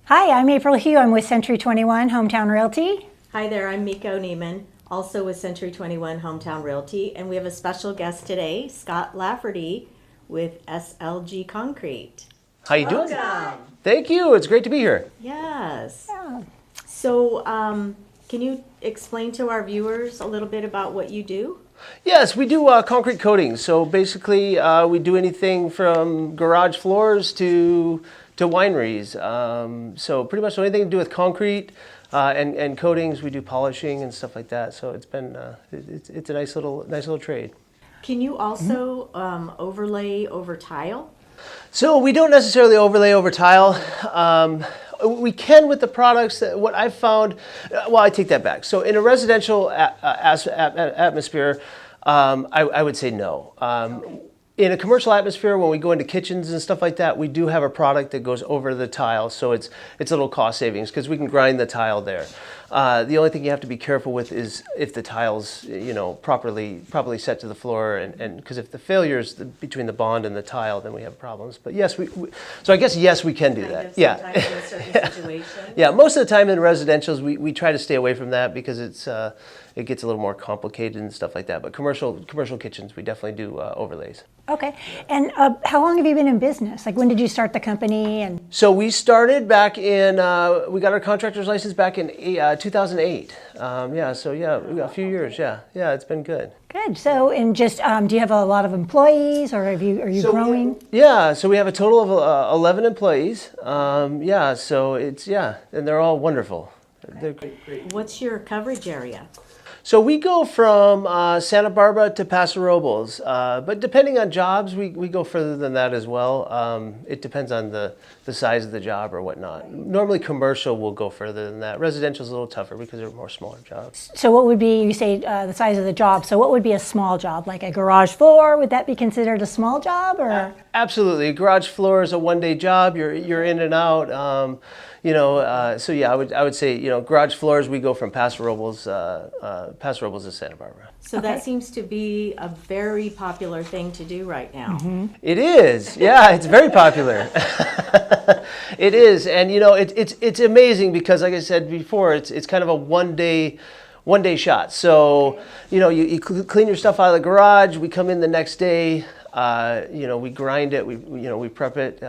Hi, I'm April Hugh. I'm with Century 21 Hometown Realty. Hi there, I'm Miko Nehman, also with Century 21 Hometown Realty, and we have a special guest today, Scot Lafferty with SLG Concrete. How you doing? Welcome. Thank you. It's great to be here. Yes. Yeah. So, can you explain to our viewers a little bit about what you do? Yes, we do concrete coatings. So basically, we do anything from garage floors to wineries. So pretty much anything to do with concrete and coatings. We do polishing and stuff like that. So it's been it's a nice little trade. Can you also overlay over tile? So we don't necessarily overlay over tile. We can with the products. What I've found, well, I take that back. So in a residential atmosphere, I would say no. In a commercial atmosphere, when we go into kitchens and stuff like that, we do have a product that goes over the tile, so it's a little cost savings because we can grind the tile there. The only thing you have to be careful with is if the tile's properly set to the floor, and because if the failure is between the bond and the tile, then we have problems. But yes, so I guess yes, we can do that. Yeah. Sometimes in certain situations. Yeah, most of the time in residentials, we try to stay away from that because it gets a little more complicated and stuff like that. But commercial kitchens, we definitely do overlays. Okay. And how long have you been in business? Like, when did you start the company? And So we started back in, we got our contractor's license back in 2008. We got a few years. Yeah, it's been good. good. So, and just do you have a lot of employees, or are you growing? So we have a total of 11 employees. So and they're all wonderful. They're great. What's your coverage area? So we go from Santa Barbara to Paso Robles, but depending on jobs, we go further than that as well. It depends on the size of the job or whatnot. Normally commercial will go further than that. Residential is a little tougher because they're more smaller jobs. So what would be, you say the size of the job, so what would be a small job? Like a garage floor, would that be considered a small job? Or Absolutely. A garage floor is a one-day job. You're in and out. I would say, garage floors, we go from Paso Robles to Santa Barbara. So that seems to be a very popular thing to do right now. Mm-hmm. It is. Yeah, it's very popular. It is. And, it's amazing because, like I said before, it's kind of a one-day shot. So, you clean your stuff out of the garage. We come in the next day. We grind it, we prep it,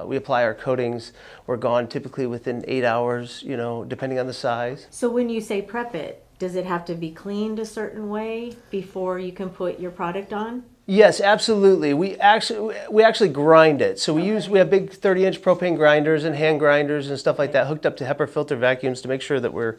we apply our coatings. We're gone typically within 8 hours, depending on the size. So when you say prep it, does it have to be cleaned a certain way before you can put your product on? Yes, absolutely. We actually grind it. So we have big 30-inch propane grinders and hand grinders and stuff like that hooked up to HEPA filter vacuums to make sure that we're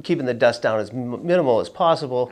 keeping the dust down as minimal as possible.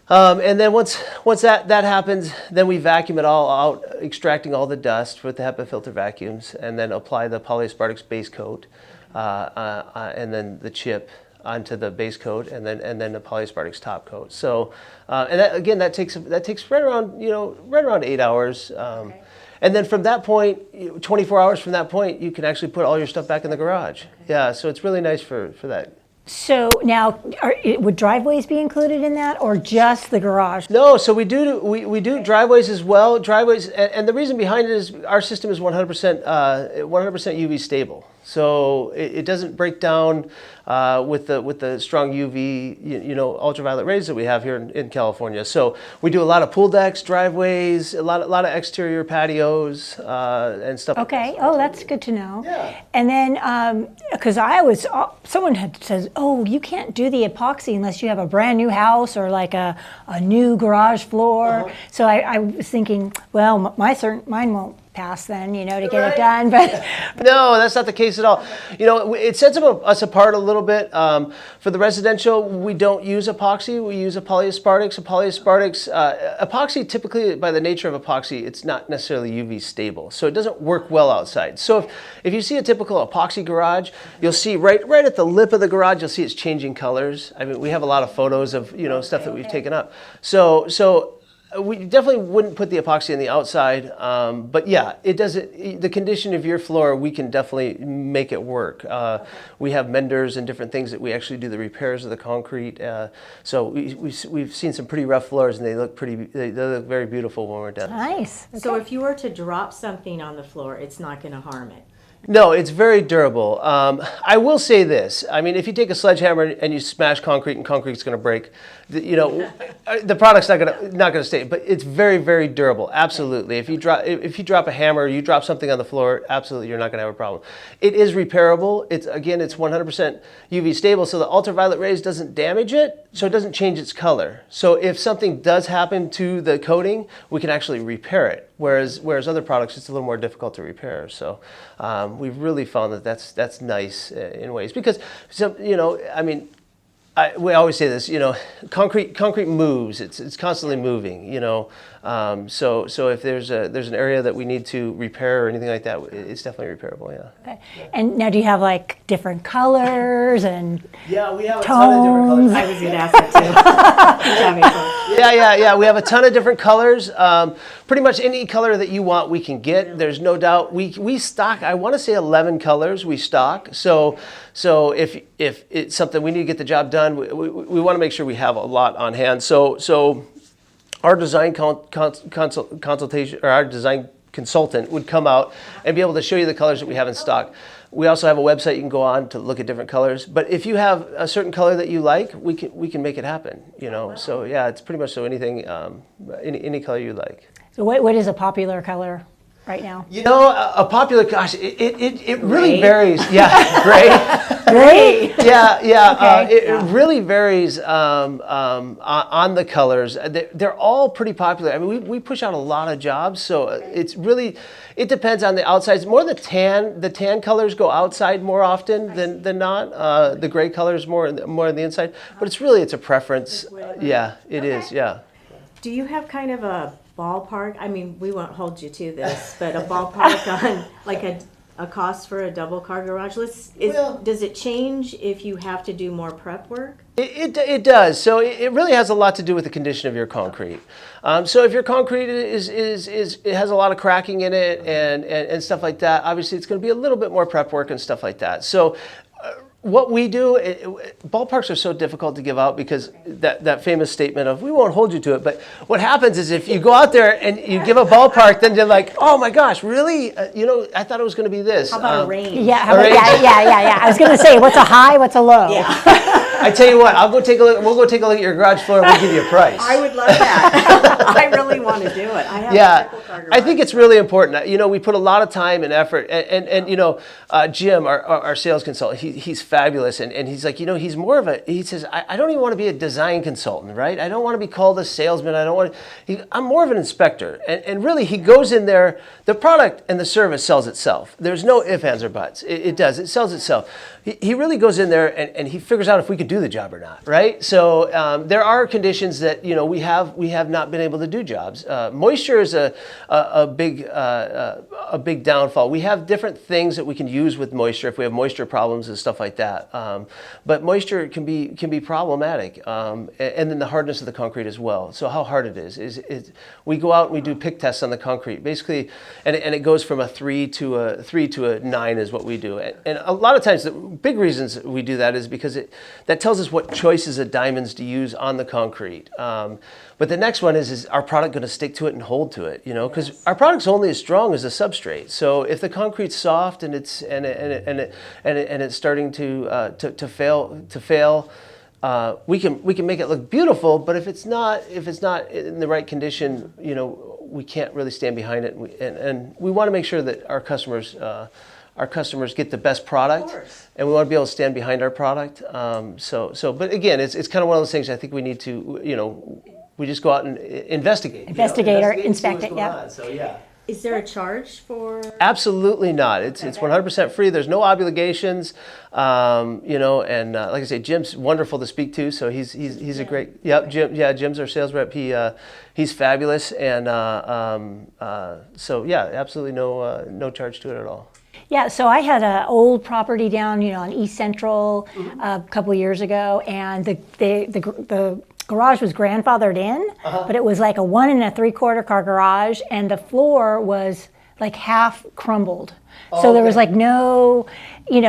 And then once that happens, then we vacuum it all out, extracting all the dust with the HEPA filter vacuums, and then apply the polyaspartic base coat, and then the chip onto the base coat, and then the polyaspartic top coat. So, that takes right around 8 hours. And then from that point, 24 hours from that point, you can actually put all your stuff back in the garage. Okay. Yeah, so it's really nice for that. so now, would driveways be included in that, or just the garage? No, so we do driveways as well. Driveways, and the reason behind it is our system is 100% UV stable. So it doesn't break down with the strong UV, ultraviolet rays that we have here in California. So we do a lot of pool decks, driveways, a lot of exterior patios and stuff. Okay. Like that. Oh, that's good to know. Yeah. And then, because someone had says, oh, you can't do the epoxy unless you have a brand new house or like a new garage floor. Uh-huh. So I was thinking, well, mine won't pass then, to get it done. But no, that's not the case at all. It sets us apart a little bit. For the residential, we don't use epoxy. We use a polyaspartic. Epoxy, typically, by the nature of epoxy, it's not necessarily UV stable, so it doesn't work well outside. So if you see a typical epoxy garage, you'll see right at the lip of the garage, you'll see it's changing colors. I mean, we have a lot of photos of stuff that we've taken up. So we definitely wouldn't put the epoxy on the outside, but yeah, it doesn't. The condition of your floor, we can definitely make it work. We have menders and different things that we actually do the repairs of the concrete. So we've seen some pretty rough floors, and they look very beautiful when we're done. nice. Okay. So if you were to drop something on the floor, it's not going to harm it. No, it's very durable. I will say this. I mean, if you take a sledgehammer and you smash concrete and concrete's going to break, the product's not going to stay. But it's very, very durable. Absolutely. If you drop a hammer, you drop something on the floor, absolutely, you're not going to have a problem. It is repairable. It's 100% UV stable, so the ultraviolet rays doesn't damage it, so it doesn't change its color. So if something does happen to the coating, we can actually repair it. Whereas other products, it's a little more difficult to repair. So we've really found that that's nice in ways because we always say this, concrete moves. It's constantly moving, So if there's an area that we need to repair or anything like that, it's definitely repairable. Yeah. Okay. And now, do you have like different colors and yeah, we have a tones? ton of different colors. I was going to ask that too. Yeah. We have a ton of different colors. Pretty much any color that you want, we can get. There's no doubt. We stock, I want to say 11 colors we stock. So if it's something we need to get the job done, we want to make sure we have a lot on hand. So our design consultation, or our design consultant would come out and be able to show you the colors that we have in stock. We also have a website you can go on to look at different colors. But if you have a certain color that you like, we can make it happen. So yeah, it's pretty much so anything, any color you like. So what is a popular color right now? A popular, gosh, it really varies. Yeah, gray. Great. Yeah. Okay. It really varies on the colors. They're all pretty popular. I mean, we push out a lot of jobs, so it depends on the outsides. More the tan colors go outside more often than not. The gray colors more on the inside. But it's a preference. Yeah, it is. Yeah. Do you have kind of a ballpark? I mean, we won't hold you to this, but a ballpark on like a cost for a double car garage? Does it change if you have to do more prep work? It does. So it really has a lot to do with the condition of your concrete. So if your concrete it has a lot of cracking in it and stuff like that, obviously it's going to be a little bit more prep work and stuff like that. So what we do, ballparks are so difficult to give out because that famous statement of we won't hold you to it. But what happens is if you go out there and you give a ballpark, then you're like, oh my gosh, really? I thought it was going to be this. How about a range? Yeah. Yeah. I was going to say, what's a high? What's a low? Yeah. I tell you what, I'll go take a look. We'll go take a look at your garage floor and we'll give you a price. I would love that. I really want to do it. I have a triple car garage. I think it's really important. We put a lot of time and effort, and Jim, our sales consultant, he's fabulous, and he's like, he's more of he says, I don't even want to be a design consultant, right? I don't want to be called a salesman. I'm more of an inspector, and really he goes in there. The product and the service sells itself. There's no ifs, ands, or buts. It does. It sells itself. He really goes in there and he figures out if we could do the job or not, right? So there are conditions that we have not been able to do jobs. Moisture is a big downfall. We have different things that we can use with moisture if we have moisture problems and stuff like that. But moisture can be problematic, and then the hardness of the concrete as well. So how hard it is we go out and we do pick tests on the concrete, basically, and it goes from a 3 to a 9 is what we do. And a lot of times the big reasons we do that is because that tells us what choices of diamonds to use on the concrete. But the next one is our product going to stick to it and hold to it? Because our product's only as strong as the substrate. So if the concrete's soft and it's starting to fail, we can make it look beautiful. But if it's not in the right condition, we can't really stand behind it. And we want to make sure that our customers get the best product, and we want to be able to stand behind our product. But again, it's kind of one of those things I think we need to, we just go out and investigate. Or inspect it, yeah. So yeah. Is there a charge for? Absolutely not. It's 100% free. There's no obligations, and like I say, Jim's wonderful to speak to. So he's a great. Yep, Jim. Yeah, Jim's our sales rep. He's fabulous, and so yeah, absolutely no charge to it at all. Yeah, so I had an old property down, on East Central a couple of years ago, and the garage was grandfathered in, but it was like a 1 3/4 car garage, and the floor was like half crumbled. So there was okay. like no,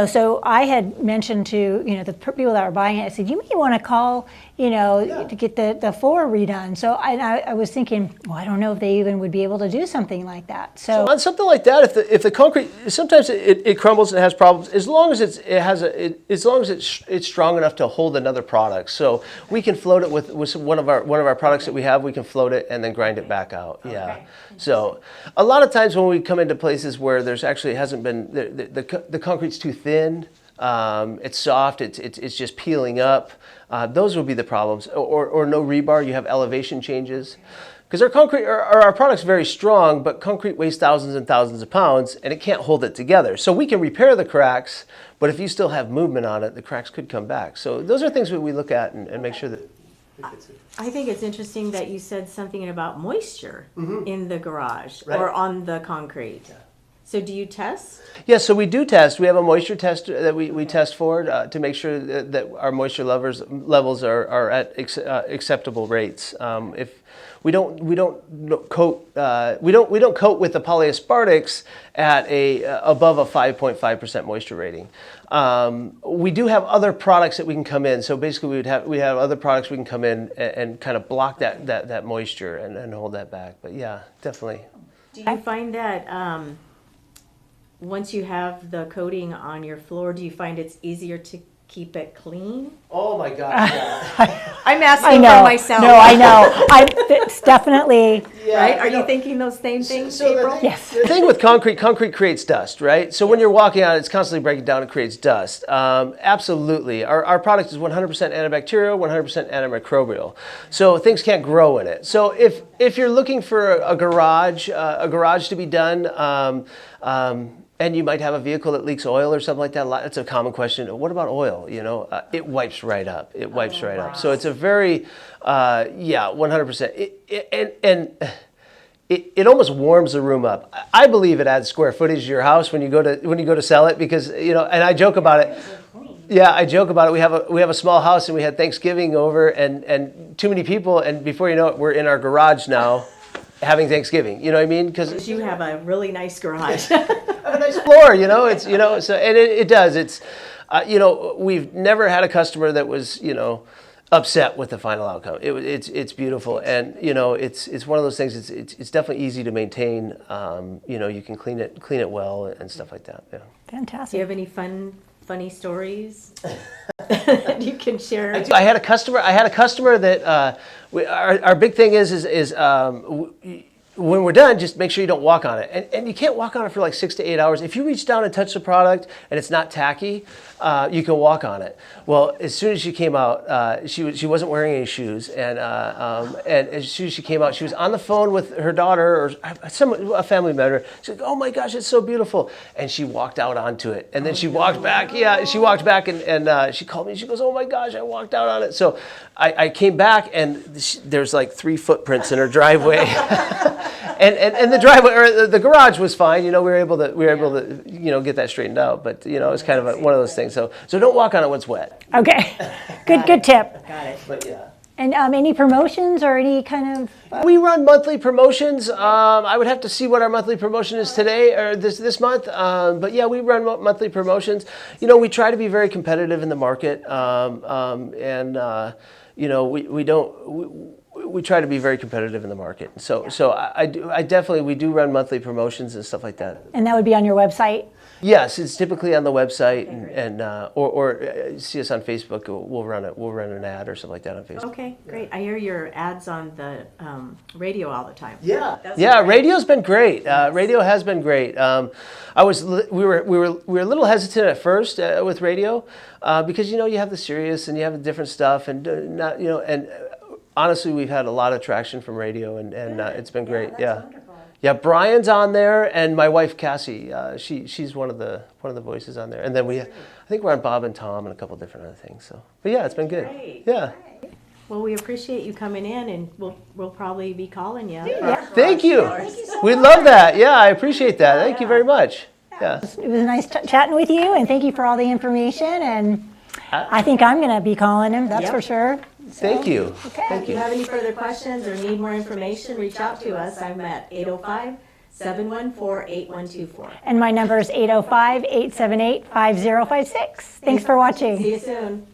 so I had mentioned to, the people that were buying it, I said, you may want to call, to get the floor redone. So I was thinking, well, I don't know if they even would be able to do something like that. So on something like that, if the concrete, sometimes it crumbles and has problems, as long as it's strong enough to hold another product. So we can float it with one of our products that we have. We can float it and then grind it back out. Yeah. So a lot of times when we come into places where there's actually hasn't been the concrete's too thin, it's soft, it's just peeling up. Those would be the problems. Or no rebar. You have elevation changes. Because our product's very strong, but concrete weighs thousands and thousands of pounds, and it can't hold it together. So we can repair the cracks, but if you still have movement on it, the cracks could come back. So those are things that we look at and make sure that. I think it's interesting that you said something about moisture in the garage or on the concrete. So do you test? Yeah, so we do test. We have a moisture test that we test for to make sure that our moisture levels are at acceptable rates. If we don't coat with the polyaspartics at above a 5.5% moisture rating. We do have other products that we can come in. So basically, we have other products we can come in and kind of block that moisture and hold that back. But yeah, definitely. Do you find that once you have the coating on your floor, do you find it's easier to keep it clean? Oh my gosh! Yeah. I'm asking I know. for myself. No, I know. It's definitely. Right? Are you thinking those same things, April? Yes. The thing with concrete creates dust, right? So when you're walking on it, it's constantly breaking down and creates dust. Absolutely. Our product is 100% antibacterial, 100% antimicrobial. So things can't grow in it. So if you're looking for a garage to be done, and you might have a vehicle that leaks oil or something like that. That's a common question. What about oil? It wipes right up. It wipes right up. So it's a very, 100%. It almost warms the room up. I believe it adds square footage to your house when you go to sell it because and I joke about it. Yeah, I joke about it. We have a small house and we had Thanksgiving over and too many people and before you know it, we're in our garage now. Having Thanksgiving, you know what I mean? Because you have a really nice garage. have a nice floor, it's so and it does. It's we've never had a customer that was upset with the final outcome. It's beautiful, and it's one of those things. It's definitely easy to maintain. You can clean it well and stuff like that. Yeah. Fantastic. Do you have any funny stories that you can share? I had a customer that our big thing is when we're done, just make sure you don't walk on it. And you can't walk on it for like 6 to 8 hours. If you reach down and touch the product and it's not tacky, you can walk on it. Well, as soon as she came out, she wasn't wearing any shoes. And as soon as she came out, she was on the phone with her daughter or a family member. She's like, oh my gosh, it's so beautiful. And she walked out onto it. And then she walked back. Yeah, she walked back and she called me. She goes, oh my gosh, I walked out on it. So I came back and there's like 3 footprints in her driveway. And the driveway or the garage was fine. We were able to get that straightened out. But it's kind of one of those things. So don't walk on it when it's wet. Okay. Good tip. Got it. But yeah. And any promotions or any kind of? We run monthly promotions. I would have to see what our monthly promotion is today or this month. But yeah, we run monthly promotions. We try to be very competitive in the market, we try to be very competitive in the market. So we do run monthly promotions and stuff like that. And that would be on your website? Yes, it's typically on the website or see us on Facebook. We'll run an ad or something like that on Facebook. Okay, great. I hear your ads on the radio all the time. Yeah, radio's been great. Radio has been great. We were a little hesitant at first with radio because you have the serious and you have the different stuff and and honestly we've had a lot of traction from radio and it's been great. Yeah. Wonderful. Yeah, Brian's on there, and my wife Cassie. She's one of the voices on there, and then I think we're on Bob and Tom and a couple different other things. So, but yeah, it's been good. Great. Yeah. Well, we appreciate you coming in, and we'll probably be calling you. Thank you. We love that. Yeah, I appreciate that. Thank you very much. Yeah. It was nice chatting with you, and thank you for all the information. And I think I'm going to be calling him. That's for sure. Thank you. Okay. Thank If you have any further questions or need more information, reach out to us. I'm at 714-8124. And my number is 805-878-5056. Thanks for watching. See you soon.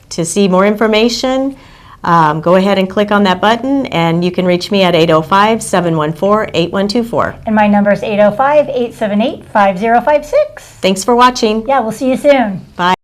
To see more information, go ahead and click on that button, and you can reach me at 805-714-8124. And my number is 805-878-5056. Thanks for watching. Yeah, we'll see you soon. Bye.